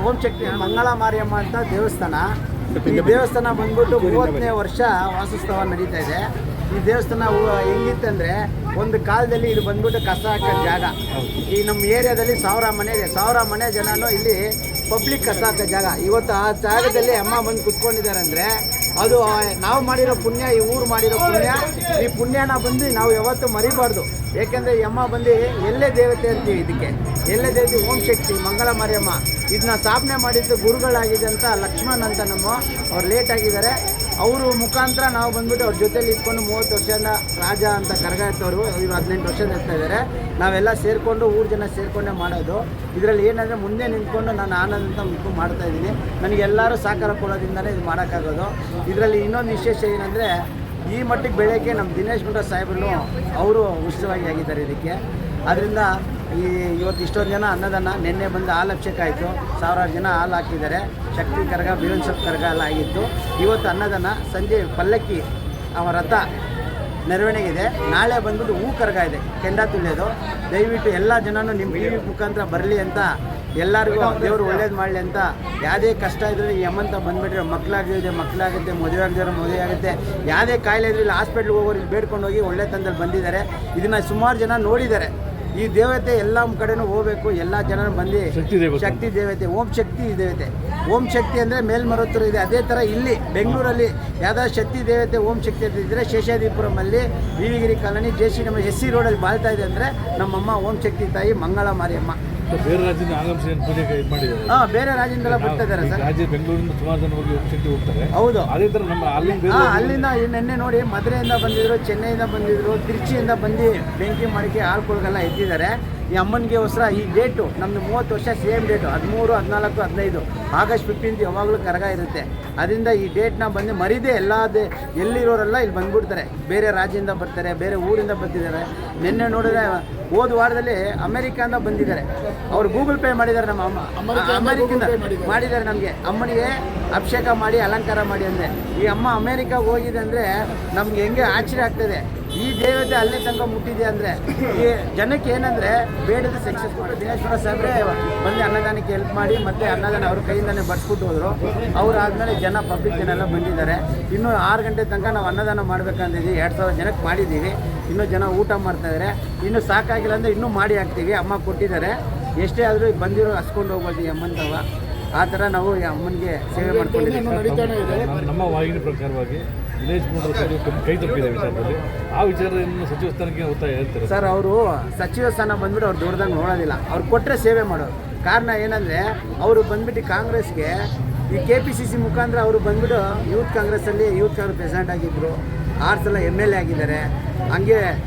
ಓಂ ಶಕ್ತಿ ಮಂಗಳ ಮಾರಿಯಮ್ಮ ಅಂತ ದೇವಸ್ಥಾನ. ಈ ದೇವಸ್ಥಾನ ಬಂದ್ಬಿಟ್ಟು 30ನೇ ವರ್ಷ ವಾಸೋತ್ಸವ ನಡೀತಾ ಇದೆ. ಈ ದೇವಸ್ಥಾನ ಹೆಂಗಿತ್ತಂದರೆ, ಒಂದು ಕಾಲದಲ್ಲಿ ಇದು ಬಂದ್ಬಿಟ್ಟು ಕಸ ಹಾಕೋ ಜಾಗ. ಈ ನಮ್ಮ ಏರಿಯಾದಲ್ಲಿ 1000 ಮನೆ ಜನನೂ ಇಲ್ಲಿ ಪಬ್ಲಿಕ್ ಕಸ ಹಾಕೋ ಜಾಗ. ಇವತ್ತು ಆ ಜಾಗದಲ್ಲಿ ಅಮ್ಮ ಬಂದು ಕುತ್ಕೊಂಡಿದ್ದಾರೆ ಅಂದರೆ ಅದು ನಾವು ಮಾಡಿರೋ ಪುಣ್ಯ, ಈ ಊರು ಮಾಡಿರೋ ಪುಣ್ಯ. ಈ ಪುಣ್ಯನ ಬಂದು ನಾವು ಯಾವತ್ತೂ ಮರಿಬಾರ್ದು. ಏಕೆಂದರೆ ಈ ಅಮ್ಮ ಬಂದು ಎಲ್ಲೇ ದೇವತೆ ಅಂತೀವಿ. ಇದಕ್ಕೆ ಎಲ್ಲೇ ದೇವತೆ ಓಂ ಶಕ್ತಿ ಮಂಗಳ ಮಾರಿಯಮ್ಮ. ಇದನ್ನ ಸ್ಥಾಪನೆ ಮಾಡಿದ್ದು ಗುರುಗಳಾಗಿದೆ ಅಂತ ಲಕ್ಷ್ಮಣ್ ಅಂತ ಅವ್ರು ಲೇಟ್ ಆಗಿದ್ದಾರೆ. ಅವರು ಮುಖಾಂತರ ನಾವು ಬಂದ್ಬಿಟ್ಟು ಅವ್ರ ಜೊತೆಲಿ ಇಟ್ಕೊಂಡು 30 ವರ್ಷದಿಂದ ರಾಜ ಅಂತ ಕರಗ ಎತ್ತವರು. ಇವರು 18 ವರ್ಷದಿಂದ ಇರ್ತಾ ಇದ್ದಾರೆ. ನಾವೆಲ್ಲ ಸೇರಿಕೊಂಡು ಊರು ಜನ ಸೇರಿಕೊಂಡೇ ಮಾಡೋದು. ಇದರಲ್ಲಿ ಏನಂದರೆ ಮುಂದೆ ನಿಂತ್ಕೊಂಡು ನಾನು ಆನಂದ ಅಂತ ಮಾಡ್ತಾಯಿದ್ದೀನಿ. ನನಗೆ ಎಲ್ಲರೂ ಸಹಕಾರ ಕೊಡೋದ್ರಿಂದಲೇ ಇದು ಮಾಡೋಕ್ಕಾಗೋದು. ಇದರಲ್ಲಿ ಇನ್ನೊಂದು ವಿಶೇಷ ಏನಂದರೆ, ಈ ಮಟ್ಟಿಗೆ ಬೆಳೆಯೋಕ್ಕೆ ನಮ್ಮ ದಿನೇಶ್ ಗುಂಡ ಸಾಹೇಬ್ರು ಅವರು ಉತ್ಸವಾಗಿ ಆಗಿದ್ದಾರೆ ಇದಕ್ಕೆ. ಆದ್ದರಿಂದ ಇವತ್ತು ಇಷ್ಟೊಂದು ಜನ ಅನ್ನದಾನ. ನಿನ್ನೆ ಬಂದು ಹಾಲು ಅಭಿಷೇಕ ಆಯಿತು. 1000 ಜನ ಹಾಲು ಹಾಕಿದ್ದಾರೆ. ಶಕ್ತಿ ಕರಗ, ಬೇವಿನ ಸೊಪ್ಪು ಕರಗ ಎಲ್ಲ ಆಗಿತ್ತು. ಇವತ್ತು ಅನ್ನದಾನ. ಸಂಜೆ ಪಲ್ಲಕ್ಕಿ ರಥ ಮೆರವಣಿಗೆ. ನಾಳೆ ಬಂದ್ಬಿಟ್ಟು ಹೂ ಕರಗ ಇದೆ, ಕೆಂಡ ತುಳಿಯೋದು. ದಯವಿಟ್ಟು ಎಲ್ಲ ಜನನೂ ನಿಮ್ಮ ಟಿವಿ ಮುಖಾಂತರ ಬರಲಿ ಅಂತ, ಎಲ್ಲರಿಗೂ ದೇವರು ಒಳ್ಳೇದು ಮಾಡಲಿ ಅಂತ. ಯಾವುದೇ ಕಷ್ಟ ಇದ್ದರೆ ಈ ಅಮ್ಮಂತ ಬಂದುಬಿಟ್ರೆ ಮಕ್ಕಳಾಗುತ್ತೆ, ಮದುವೆ ಆಗಿದ್ರೆ ಮದುವೆ ಆಗುತ್ತೆ. ಯಾವುದೇ ಕಾಯಿಲೆ ಇದ್ರೆ ಇಲ್ಲಿ ಹಾಸ್ಪಿಟ್ಲ್ಗೆ ಹೋಗೋರು ಇಲ್ಲಿ ಬೇಡ್ಕೊಂಡು ಹೋಗಿ ಒಳ್ಳೆ ತಂದಲ್ಲಿ ಬಂದಿದ್ದಾರೆ. ಇದನ್ನು ಸುಮಾರು ಜನ ನೋಡಿದ್ದಾರೆ. ಈ ದೇವತೆ ಎಲ್ಲ ಕಡೆನೂ ಹೋಗಬೇಕು. ಎಲ್ಲ ಜನ ಬಂದು ಶಕ್ತಿ ದೇವತೆ, ಓಂ ಶಕ್ತಿ ದೇವತೆ. ಓಂ ಶಕ್ತಿ ಅಂದರೆ ಮೇಲ್ಮರುತ್ತೂರು ಇದೆ. ಅದೇ ಥರ ಇಲ್ಲಿ ಬೆಂಗಳೂರಲ್ಲಿ ಯಾವ್ದಾದ್ರು ಶಕ್ತಿ ದೇವತೆ ಓಂ ಶಕ್ತಿ ಅಂತ ಇದ್ದರೆ ಶೇಷಾದ್ರಿಪುರಮಲ್ಲಿ ವಿವಿಗಿರಿ ಕಾಲೋನಿ ನಮ್ಮ SC ರೋಡಲ್ಲಿ ಬಾಳ್ತಾ ಇದೆ ಅಂದರೆ ನಮ್ಮಮ್ಮ ಓಂ ಶಕ್ತಿ ತಾಯಿ ಮಂಗಳ ಮಾರಿಯಮ್ಮ. ಬೇರೆ ರಾಜ್ಯದಿಂದ ಆಗಮಿಸಿ ಪೂಜೆ ಮಾಡಿದ್ದಾರೆ. ಬೇರೆ ರಾಜ್ಯದಿಂದೆಲ್ಲ ಬರ್ತಾ ಇದ್ದಾರೆ ಸರ್. ರಾಜ್ಯ ಬೆಂಗಳೂರಿನ ಸುಮಾರು ಜನ ಹೋಗಿ ಶಕ್ತಿ ಹೋಗ್ತಾರೆ. ಹೌದು, ಅದೇ ಥರ ನಮ್ಮ ಅಲ್ಲಿಂದ ನಿನ್ನೆ ನೋಡಿ ಮಧುರೆಯಿಂದ ಬಂದಿದ್ರು, ಚೆನ್ನೈಯಿಂದ ಬಂದಿದ್ರು, ತಿರುಚಿಯಿಂದ ಬಂದು ಬೆಂಕಿ ಮಾಡಿಕೆ ಆಳ್ಕೊಳ್ಗೆಲ್ಲ ಎತ್ತಿದ್ದಾರೆ. ಈ ಅಮ್ಮನಿಗೆ ಹೊಸ ಈ ಡೇಟು ನಮ್ಮದು 30 ವರ್ಷ ಸೇಮ್ ಡೇಟು 13, 14, 15 ಆಗಸ್ಟ್ 15 ಯಾವಾಗಲೂ ಕರಗ ಇರುತ್ತೆ. ಅದರಿಂದ ಈ ಡೇಟ್ನ ಬಂದು ಮರಿದೇ ಎಲ್ಲಿರೋರೆಲ್ಲ ಇಲ್ಲಿ ಬಂದ್ಬಿಡ್ತಾರೆ. ಬೇರೆ ರಾಜ್ಯದಿಂದ ಬರ್ತಾರೆ, ಬೇರೆ ಊರಿಂದ ಬರ್ತಿದ್ದಾರೆ. ನಿನ್ನೆ ನೋಡಿದ್ರೆ ಹೋದ ವಾರದಲ್ಲಿ ಅಮೆರಿಕಾದಿಂದ ಬಂದಿದ್ದಾರೆ. ಅವರು ಗೂಗಲ್ ಪೇ ಮಾಡಿದ್ದಾರೆ. ನಮ್ಮ ಅಮ್ಮ ಅಮೆರಿಕದಿಂದ ಮಾಡಿದ್ದಾರೆ. ನಮಗೆ ಅಮ್ಮನಿಗೆ ಅಭಿಷೇಕ ಮಾಡಿ ಅಲಂಕಾರ ಮಾಡಿ ಅಂದರೆ ಈ ಅಮ್ಮ ಅಮೆರಿಕಾಗೆ ಹೋಗಿದೆ ಅಂದರೆ ನಮ್ಗೆ ಹೆಂಗೆ ಆಶ್ಚರ್ಯ ಆಗ್ತದೆ. ಈ ದೇವತೆ ಅಲ್ಲಿ ತನಕ ಮುಟ್ಟಿದೆ ಅಂದರೆ ಈ ಜನಕ್ಕೆ ಏನಂದರೆ ಬೇಡದ ಸಕ್ಸಸ್ ಮಾಡಿ ದಿನೇಶ್ವರ ಸಾಹೇಬ್ರೆ ಬಂದು ಅನ್ನದಾನಕ್ಕೆ ಹೆಲ್ಪ್ ಮಾಡಿ ಮತ್ತು ಅನ್ನದಾನ ಅವ್ರ ಕೈಯಿಂದನೇ ಬಡಿಸ್ಬಿಟ್ಟು ಹೋದರು. ಆದಮೇಲೆ ಜನ ಪಬ್ಲಿಕ್ ಜನ ಎಲ್ಲ ಬಂದಿದ್ದಾರೆ. ಇನ್ನೂ 6 ಗಂಟೆ ತನಕ ನಾವು ಅನ್ನದಾನ ಮಾಡಬೇಕಂತಿದ್ದೀವಿ. 2000 ಜನಕ್ಕೆ ಮಾಡಿದ್ದೀವಿ. ಇನ್ನೂ ಜನ ಊಟ ಮಾಡ್ತಾಯಿದ್ದಾರೆ. ಇನ್ನೂ ಸಾಕಾಗಿಲ್ಲ ಅಂದರೆ ಇನ್ನೂ ಮಾಡಿ ಹಾಕ್ತೀವಿ. ಅಮ್ಮ ಕೊಟ್ಟಿದ್ದಾರೆ. ಎಷ್ಟೇ ಆದರೂ ಬಂದಿರೋ ಹಸ್ಕೊಂಡು ಹೋಗ್ಬೋದು ಈ ಅಮ್ಮಂತವ. ಆ ಥರ ನಾವು ಈ ಅಮ್ಮನಿಗೆ ಸೇವೆ ಮಾಡ್ಕೊಂಡಿದ್ದೀವಿ. ನಮ್ಮ ವಾಹಿನಿ ಪ್ರಕಾರವಾಗಿ ದಿನೇಶ್ ಗುಂಡೂರಾವ್ ಕೈ ತಪ್ಪಿದೆ ವಿಚಾರದಲ್ಲಿ. ಆ ವಿಚಾರವನ್ನು ಸಚಿವ ಸ್ಥಾನಕ್ಕೆ ಒತ್ತಾಯ ಹೇಳ್ತಾರೆ ಸರ್. ಅವರು ಸಚಿವ ಸ್ಥಾನ ಬಂದ್ಬಿಟ್ಟು ಅವ್ರು ದೊಡ್ಡದಾಗಿ ನೋಡೋದಿಲ್ಲ. ಅವ್ರು ಕೊಟ್ಟರೆ ಸೇವೆ ಮಾಡೋರು. ಕಾರಣ ಏನಂದರೆ ಅವರು ಬಂದ್ಬಿಟ್ಟು ಕಾಂಗ್ರೆಸ್ಗೆ ಈ KPCC ಮುಖಾಂತರ ಅವರು ಬಂದ್ಬಿಟ್ಟು ಯೂತ್ ಕಾಂಗ್ರೆಸ್ಸಲ್ಲಿ ಪ್ರೆಸಿಡೆಂಟ್ ಆಗಿದ್ದರು. 6 ಸಲ MLA ಆಗಿದ್ದಾರೆ. ಹಂಗೆ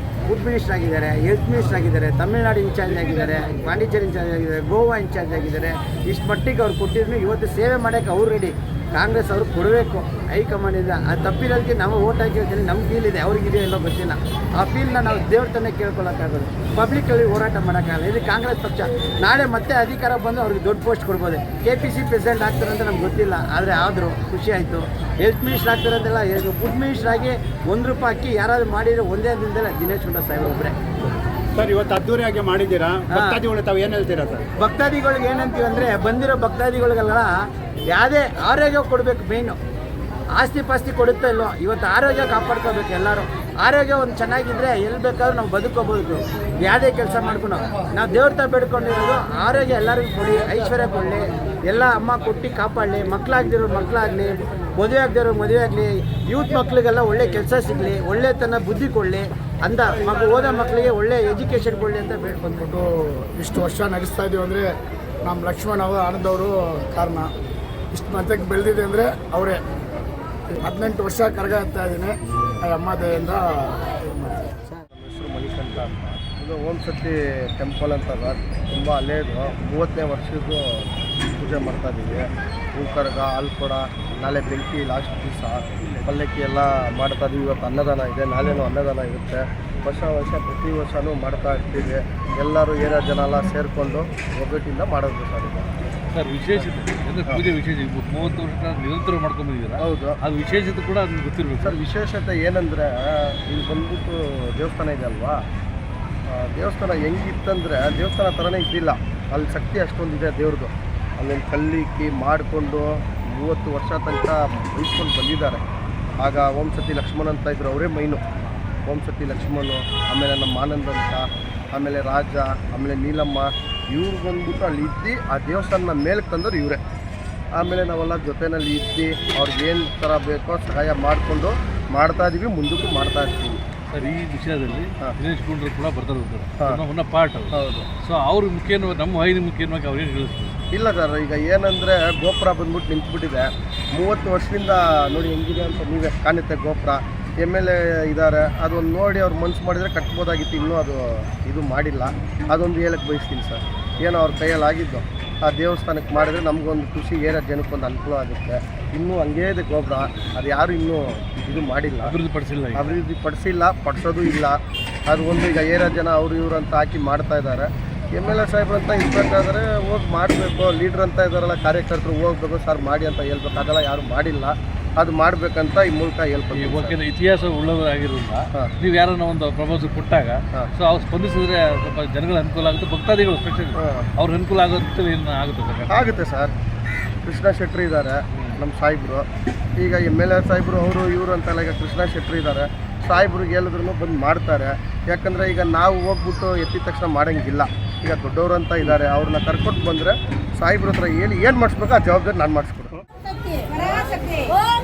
ಫುಡ್ ಮಿನಿಸ್ಟರ್ ಆಗಿದ್ದಾರೆ, ಹೆಲ್ತ್ ಮಿನಿಸ್ಟರ್ ಆಗಿದ್ದಾರೆ, ತಮಿಳ್ನಾಡು ಇನ್ಚಾರ್ಜ್ ಆಗಿದ್ದಾರೆ, ಪಾಂಡಿಚೇರಿ ಇನ್ಚಾರ್ಜ್ ಆಗಿದ್ದಾರೆ, ಗೋವಾ ಇನ್ಚಾರ್ಜ್ ಆಗಿದ್ದಾರೆ. ಇಷ್ಟು ಮಟ್ಟಿಗೆ ಅವ್ರು ಕೊಟ್ಟಿದ್ರು. ಇವತ್ತು ಸೇವೆ ಮಾಡೋಕ್ಕೆ ಅವ್ರು ರೆಡಿ. ಕಾಂಗ್ರೆಸ್ ಅವ್ರು ಕೊಡಬೇಕು ಹೈಕಮಾಂಡಿಂದ. ಅದು ತಪ್ಪಿರೋದಕ್ಕೆ ನಾವು ಓಟ್ ಹಾಕಿರ್ತೀವಿ. ನಮ್ಮ ಫೀಲ್ ಇದೆ, ಅವ್ರಿಗಿದೆ ಎಲ್ಲೋ ಗೊತ್ತಿಲ್ಲ. ಆ ಫೀಲ್ನ ನಾವು ದೇವ್ರ ತಾನೇ ಕೇಳ್ಕೊಳ್ಳೋಕ್ಕಾಗೋದು. ಪಬ್ಲಿಕ್ಕಲ್ಲಿ ಹೋರಾಟ ಮಾಡೋಕ್ಕಾಗಲ್ಲ. ಇದು ಕಾಂಗ್ರೆಸ್ ಪಕ್ಷ ನಾಳೆ ಮತ್ತೆ ಅಧಿಕಾರ ಬಂದು ಅವ್ರಿಗೆ ದೊಡ್ಡ ಪೋಸ್ಟ್ ಕೊಡ್ಬೋದು. KPC ಪ್ರೆಸಿಡೆಂಟ್ ಆಗ್ತಾರೆ ಅಂತ ನಮ್ಗೆ ಗೊತ್ತಿಲ್ಲ, ಆದರೆ ಆದರೂ ಖುಷಿ ಆಯಿತು. ಹೆಲ್ತ್ ಮಿನಿಸ್ಟರ್ ಆಗ್ತಾರೆ ಅಂತೆಲ್ಲ ಫುಡ್ ಮಿನಿಸ್ಟರ್ ಆಗಿ ₹1 ಅಕ್ಕಿ ಯಾರಾದರೂ ಮಾಡಿದರೆ ಒಂದೇ ದಿನದಲ್ಲೇ ದಿನೇಶ್ ಗುಂಡೂರಾವ್ ಸಾಹೇಬ್ ಒಬ್ಬರೇ. ಸರ್ ಇವತ್ತು ಅದ್ದೂರಿಯಾಗಿ ಮಾಡಿದ್ದೀರಾ, ಭಕ್ತಾದಿಗಳು ತಾವು ಏನು ಹೇಳ್ತೀರಾ ಸರ್? ಭಕ್ತಾದಿಗಳಿಗೆ ಏನಂತೀವಿ ಅಂದರೆ ಬಂದಿರೋ ಭಕ್ತಾದಿಗಳಿಗೆಲ್ಲ ಯಾವುದೇ ಆರೋಗ್ಯ ಕೊಡಬೇಕು. ಮೇಯ್ನು ಆಸ್ತಿ ಪಾಸ್ತಿ ಕೊಡುತ್ತಾ ಇಲ್ವೋ, ಇವತ್ತು ಆರೋಗ್ಯ ಕಾಪಾಡ್ಕೋಬೇಕು. ಎಲ್ಲರೂ ಆರೋಗ್ಯ ಒಂದು ಚೆನ್ನಾಗಿದ್ದರೆ ಎಲ್ಲಿ ಬೇಕಾದ್ರೂ ನಾವು ಬದುಕೋಬೋದು. ಯಾವುದೇ ಕೆಲಸ ಮಾಡ್ಕೊಂಡು ನಾವು ದೇವ್ರ ತ ಬೇಡ್ಕೊಂಡಿರೋದು ಆರೋಗ್ಯ ಎಲ್ಲರಿಗೂ ಕೊಡಿ, ಐಶ್ವರ್ಯ ಕೊಡಲಿ, ಎಲ್ಲ ಅಮ್ಮ ಕೊಟ್ಟು ಕಾಪಾಡಲಿ, ಮಕ್ಕಳಾಗದಿರೋರು ಮಕ್ಕಳಾಗಲಿ, ಮದುವೆ ಆಗದಿರೋರು ಮದುವೆ ಆಗಲಿ, ಯೂತ್ ಮಕ್ಕಳಿಗೆಲ್ಲ ಒಳ್ಳೆ ಕೆಲಸ ಸಿಗಲಿ, ಒಳ್ಳೆತನ ಬುದ್ಧಿ ಕೊಡಲಿ ಅಂತ ಓದೋ ಮಕ್ಕಳಿಗೆ ಒಳ್ಳೆ ಎಜುಕೇಷನ್ ಕೊಡಲಿ ಅಂತ ಬೇಡ್ಕೊಂಡ್ಬಿಟ್ಟು ಇಷ್ಟು ವರ್ಷ ನಡೆಸ್ತಾ ಇದ್ದೀವಿ ಅಂದರೆ ನಮ್ಮ ಲಕ್ಷ್ಮಣ್ ಅವರು ಆನಂದವರು ಕಾರಣ. ಇಷ್ಟು ಮಟ್ಟಕ್ಕೆ ಬೆಳೆದಿದೆ ಅಂದರೆ ಅವರೇ. 18 ವರ್ಷ ಕರಗ ಎತ್ತಾ ಇದ್ದೀನಿ ಅಮ್ಮ ದಯೆಯಿಂದ. ಹೆಸರು ಮಣಿಕಂಠ ಅಂತ. ಇದು ಓಂ ಶಕ್ತಿ ಟೆಂಪಲ್ ಅಂತ ಸರ್, ತುಂಬ ಹಳೇದು. 30ನೇ ವರ್ಷದ್ದು ಪೂಜೆ ಮಾಡ್ತಾಯಿದ್ದೀವಿ. ಹೂ ಕರಗ, ಹಾಲು ಕೊಡ, ನಾಳೆ ಬೆಂಕಿ ಲಾಸ್ಟ್ ದಿವಸ ಪಲ್ಲಕ್ಕಿ ಎಲ್ಲ ಮಾಡ್ತಾಯಿದ್ದೀವಿ. ಇವತ್ತು ಅನ್ನದಾನ ಇದೆ, ನಾಳೆನೂ ಅನ್ನದಾನ ಇರುತ್ತೆ. ವರ್ಷ ಪ್ರತಿ ವರ್ಷವೂ ಮಾಡ್ತಾ ಇರ್ತೀವಿ. ಎಲ್ಲರೂ ಏರಿಯಾ ಜನ ಎಲ್ಲ ಸೇರಿಕೊಂಡು ಒಗ್ಗಟ್ಟಿಂದ ಮಾಡೋದು ಸರ್ ಇದು. ಸರ್ ವಿಶೇಷತೆ ಅಂದರೆ ಪೂಜೆ ವಿಶೇಷ 30 ವರ್ಷ ನಿರಂತರ ಮಾಡ್ಕೊಂಡ್ಬಂದಿದ್ದೀರಾ? ಹೌದು. ಅದು ವಿಶೇಷತೆ ಕೂಡ ಅದನ್ನು ಗೊತ್ತಿರಬೇಕು ಸರ್. ವಿಶೇಷತೆ ಏನಂದರೆ ಇಲ್ಲಿ ಬಂದ್ಬಿಟ್ಟು ದೇವಸ್ಥಾನ ಇದೆ ಅಲ್ವಾ, ದೇವಸ್ಥಾನ ಹೆಂಗಿತ್ತಂದರೆ ದೇವಸ್ಥಾನ ಥರನೇ ಇದ್ದಿಲ್ಲ. ಅಲ್ಲಿ ಶಕ್ತಿ ಅಷ್ಟೊಂದಿದೆ ದೇವ್ರದ್ದು. ಅಲ್ಲೊಂದು ಕಲ್ಲಿಕ್ಕಿ ಮಾಡಿಕೊಂಡು 30 ವರ್ಷ ತನಕ ಬೈಸ್ಕೊಂಡು ಬಂದಿದ್ದಾರೆ. ಆಗ ಓಂ ಸತಿ ಲಕ್ಷ್ಮಣ್ ಅಂತ ಇದ್ರು, ಅವರೇ ಮೈನು. ಓಂ ಸತಿ ಲಕ್ಷ್ಮಣು, ಆಮೇಲೆ ನಮ್ಮ ಆನಂದ್ ಅಂತ, ಆಮೇಲೆ ರಾಜ, ಆಮೇಲೆ ನೀಲಮ್ಮ, ಇವ್ರು ಬಂದ್ಬಿಟ್ಟು ಅಲ್ಲಿ ಇದ್ದು ಆ ದೇವಸ್ಥಾನ ಮೇಲಕ್ಕೆ ತಂದವರು ಇವರೇ. ಆಮೇಲೆ ನಾವೆಲ್ಲ ಜೊತೆಯಲ್ಲಿ ಇದ್ದು ಅವ್ರಿಗೇನು ಥರ ಬೇಕೋ ಸಹಾಯ ಮಾಡಿಕೊಂಡು ಮಾಡ್ತಾಯಿದ್ದೀವಿ, ಮುಂದಕ್ಕೂ ಮಾಡ್ತಾ ಇರ್ತೀವಿ. ಸರ್ ಈ ವಿಷಯದಲ್ಲಿ ದಿನೇಶ್ ಗುಂಡ್ರು ಕೂಡ ಬರ್ತಾರೆ ಹೌದು. ಪಾರ್ಟ್. ಹೌದು. ಸೊ ಅವ್ರ ಮುಖ್ಯವಾಗಿ ನಮ್ಮ ವಾಹಿನಿ ಮುಖ್ಯವಾಗಿ ಅವ್ರೇನು ಹೇಳಿಸ್ತಾರೆ? ಇಲ್ಲ ಸರ್, ಈಗ ಏನಂದರೆ ಗೋಪುರ ಬಂದ್ಬಿಟ್ಟು ನಿಂತ್ಬಿಟ್ಟಿದೆ. 30 ವರ್ಷದಿಂದ ನೋಡಿ ಹೆಂಗಿದೆ ಅಂತ ನೀವೇ ಕಾಣುತ್ತೆ. ಗೋಪುರ ಎಮ್ ಎಲ್ ಎ ಇದ್ದಾರೆ, ಅದೊಂದು ನೋಡಿ ಅವ್ರು ಮನ್ಸು ಮಾಡಿದರೆ ಕಟ್ಬೋದಾಗಿತ್ತು. ಇನ್ನೂ ಅದು ಇದು ಮಾಡಿಲ್ಲ. ಅದೊಂದು ಹೇಳಕ್ಕೆ ಬಯಸ್ತೀನಿ ಸರ್. ಏನೋ ಅವ್ರ ಕೈಯಲ್ಲಿ ಆಗಿದ್ದು ಆ ದೇವಸ್ಥಾನಕ್ಕೆ ಮಾಡಿದ್ರೆ ನಮಗೊಂದು ಖುಷಿ, ಏರಿಯಾ ಜನಕ್ಕೊಂದು ಅನುಕೂಲ ಆಗುತ್ತೆ. ಇನ್ನೂ ಹಂಗೇ ಇದೆ ಗೋಪುರ, ಅದು ಯಾರು ಇನ್ನೂ ಇದು ಮಾಡಿಲ್ಲ, ಅಭಿವೃದ್ಧಿ ಪಡಿಸೋದು ಇಲ್ಲ. ಅದು ಒಂದು ಈಗ ಏರಿಯಾ ಜನ ಅವರು ಇವರು ಅಂತ ಹಾಕಿ ಮಾಡ್ತಾ ಇದ್ದಾರೆ. ಎಮ್ ಎಲ್ ಎ ಸಾಹೇಬ್ರು ಅಂತ ಇರಬೇಕಾದ್ರೆ ಹೋಗಿ ಮಾಡಬೇಕು. ಲೀಡ್ರ್ ಅಂತ ಇದ್ದಾರಲ್ಲ, ಕಾರ್ಯಕರ್ತರು ಹೋಗ್ಬೇಕು ಸರ್ ಮಾಡಿ ಅಂತ ಹೇಳ್ಬೇಕು. ಅದೆಲ್ಲ ಯಾರು ಮಾಡಿಲ್ಲ. ಅದು ಮಾಡಬೇಕಂತ ಈ ಮೂಲಕ ಹೇಳ್ಬೇಕು. ಇತಿಹಾಸ ಉಳ್ಳವರಾಗಿರೋದ್ರಿಂದ ನೀವು ಯಾರನ್ನ ಒಂದು ಪ್ರಪೋಸಲ್ ಕೊಟ್ಟಾಗ ಸೊ ಅವ್ರು ಸ್ಪಂದಿಸಿದ್ರೆ ಸ್ವಲ್ಪ ಜನಗಳ ಅನುಕೂಲ ಆಗುತ್ತೆ, ಭಕ್ತಾದಿಗಳು ಸ್ಪೆಷಲ್ ಅವ್ರ ಅನುಕೂಲ ಆಗುತ್ತೆ. ಏನು ಆಗುತ್ತೆ ಸರ್. ಕೃಷ್ಣ ಶೆಟ್ಟಿ ಇದ್ದಾರೆ ನಮ್ಮ ಸಾಹೇಬರು. ಈಗ ಎಮ್ ಎಲ್ ಎ ಸಾಹೇಬರು ಅವರು ಇವರು ಅಂತೆಲ್ಲ ಈಗ ಕೃಷ್ಣ ಶೆಟ್ಟಿ ಇದ್ದಾರೆ. ಸಾಹೇಬ್ರಿಗೆ ಹೇಳಿದ್ರು ಬಂದು ಮಾಡ್ತಾರೆ. ಯಾಕಂದರೆ ಈಗ ನಾವು ಹೋಗ್ಬಿಟ್ಟು ಎತ್ತಿದ ತಕ್ಷಣ ಮಾಡೋಂಗಿಲ್ಲ. ಈಗ ದೊಡ್ಡವರು ಅಂತ ಇದ್ದಾರೆ, ಅವ್ರನ್ನ ಕರ್ಕೊಂಡು ಬಂದರೆ ಸಾಹೇಬ್ರ ಹತ್ರ ಹೇಳಿ ಏನು ಮಾಡಿಸ್ಬೇಕು ಆ ಜವಾಬ್ದಾರಿ ನಾನು ಮಾಡಿಸ್ಕೊಡ್ತೀನಿ. ಓಂ